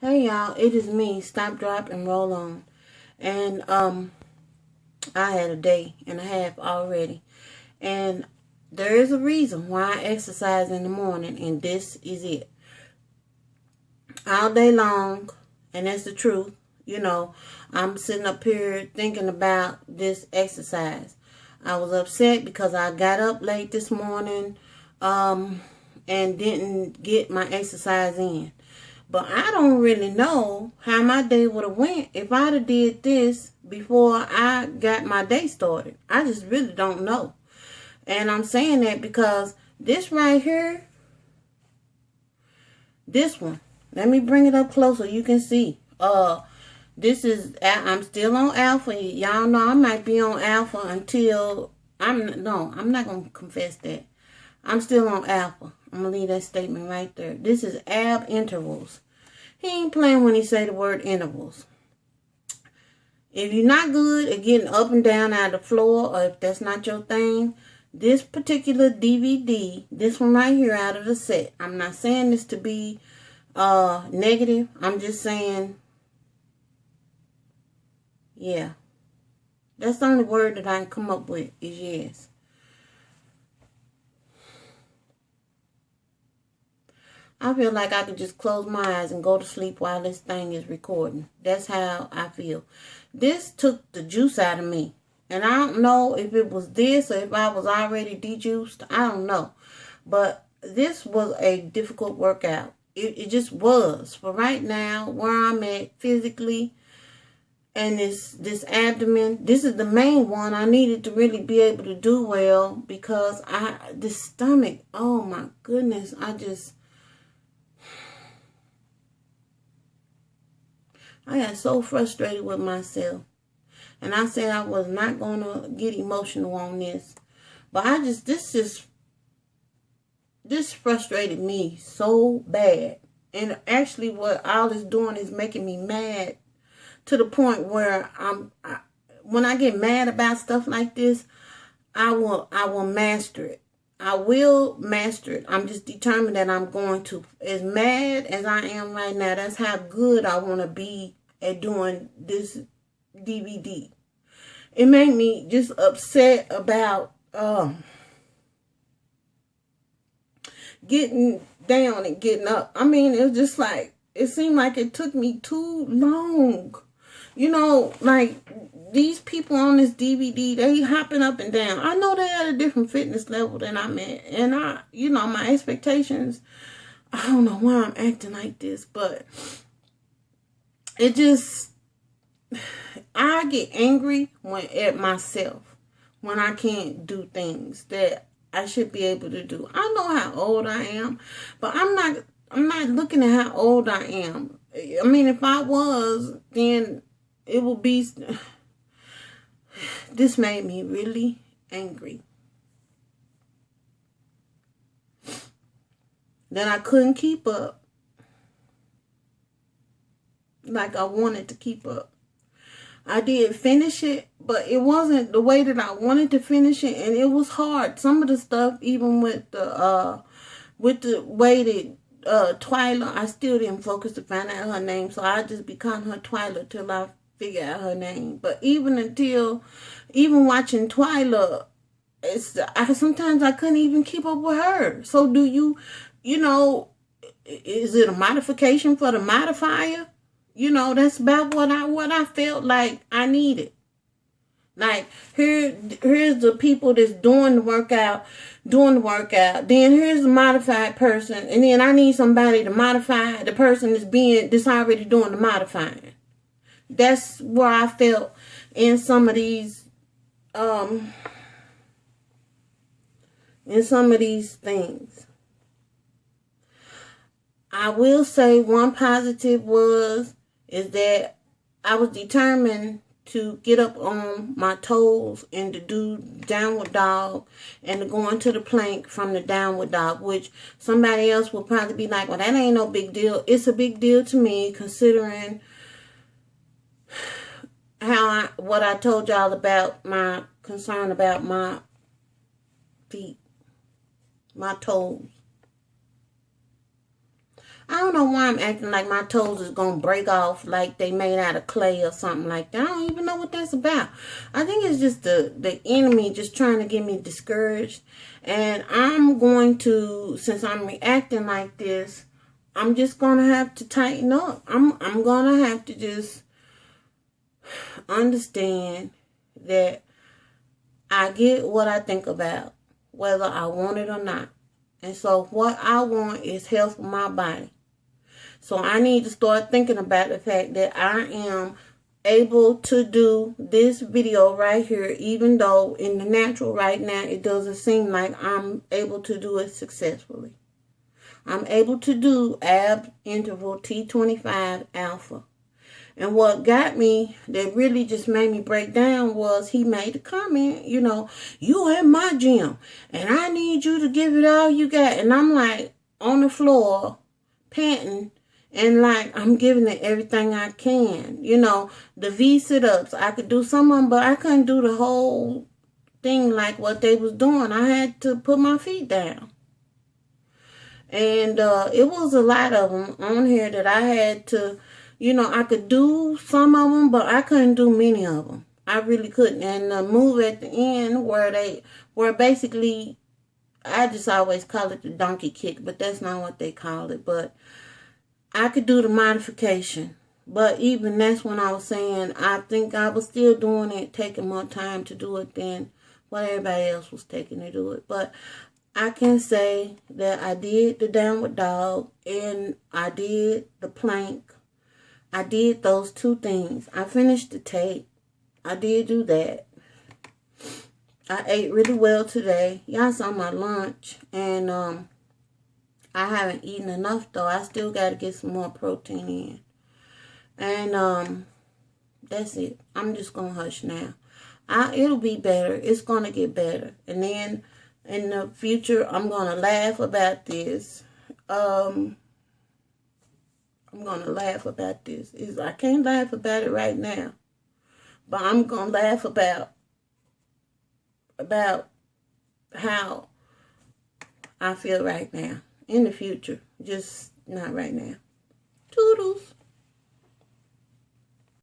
Hey y'all, it is me, Stop, Drop, and Roll On. And I had a day and a half already. And there is a reason why I exercise in the morning, and this is it. All day long, and that's the truth, you know, I'm sitting up here thinking about this exercise. I was upset because I got up late this morning and didn't get my exercise in. But I don't really know how my day would have went if I'd have did this before I got my day started. I just really don't know. And I'm saying that because this right here, this one, let me bring it up closer. You can see. This is, I'm still on alpha. Y'all know I might be on alpha until I'm not going to confess that. I'm still on alpha. I'm going to leave that statement right there. This is ab intervals. He ain't playing when he say the word intervals. If you're not good at getting up and down out of the floor, or if that's not your thing, this particular DVD, this one right here out of the set, I'm not saying this to be negative. I'm just saying, yeah. That's the only word that I can come up with is yes. I feel like I could just close my eyes and go to sleep while this thing is recording. That's how I feel. This took the juice out of me. And I don't know if it was this or if I was already dejuiced. I don't know. But this was a difficult workout. It just was. For right now, where I'm at physically, and this abdomen, this is the main one I needed to really be able to do well, because this stomach, oh my goodness, I got so frustrated with myself. And I said I was not going to get emotional on this. But this frustrated me so bad. And actually what all it's doing is making me mad to the point where when I get mad about stuff like this, I will master it. I will master it. I'm just determined that I'm going to. As mad as I am right now, that's how good I want to be at doing this DVD. It made me just upset about getting down and getting up. I mean, it was just like, it seemed like it took me too long. You know, like these people on this DVD, they hopping up and down. I know they're at a different fitness level than I'm at. And my expectations, I don't know why I'm acting like this, but it just, I get angry at myself when I can't do things that I should be able to do. I know how old I am, but I'm not looking at how old I am. I mean, if I was, then it would be. This made me really angry. That I couldn't keep up like I wanted to keep up. I did finish it, but it wasn't the way that I wanted to finish it, and it was hard. Some of the stuff, even with the way that Twyla, I still didn't focus to find out her name, so I just be calling her Twyla till I figure out her name. But even watching Twyla, sometimes I couldn't even keep up with her. So do you is it a modification for the modifier? That's about what I felt like I needed. Like, here's the people that's doing the workout. Then here's the modified person, and then I need somebody to modify the person that's already doing the modifying. That's where I felt in some of these things. I will say one positive is that I was determined to get up on my toes and to do downward dog and to go into the plank from the downward dog, which somebody else will probably be like, well, that ain't no big deal. It's a big deal to me, considering what I told y'all about my concern about my feet, my toes. I don't know why I'm acting like my toes is going to break off like they made out of clay or something like that. I don't even know what that's about. I think it's just the enemy just trying to get me discouraged. And I'm going to, since I'm reacting like this, I'm just going to have to tighten up. I'm going to have to just understand that I get what I think about, whether I want it or not. And so what I want is health for my body. So I need to start thinking about the fact that I am able to do this video right here, even though in the natural right now, it doesn't seem like I'm able to do it successfully. I'm able to do ab interval T25 alpha. And what got me, that really just made me break down, was he made the comment, you know, you in my gym and I need you to give it all you got. And I'm like on the floor panting and like I'm giving it everything I can. You know, the V sit-ups, I could do some of them, but I couldn't do the whole thing like what they was doing. I had to put my feet down. And it was a lot of them on here that I had to, you know, I could do some of them, but I couldn't do many of them. I really couldn't. And the move at the end where basically, I just always call it the donkey kick, but that's not what they call it. But I could do the modification. But even that's when I was saying, I think I was still doing it, taking more time to do it than what everybody else was taking to do it. But I can say that I did the downward dog and I did the plank. I did those two things. I finished the tape. I did do that. I ate really well today. Y'all saw my lunch. And I haven't eaten enough though. I still got to get some more protein in. And that's it. I'm just going to hush now. It'll be better. It's going to get better. And then in the future, I'm going to laugh about this. I'm going to laugh about this. I can't laugh about it right now. But I'm going to laugh about how I feel right now. In the future. Just not right now. Toodles.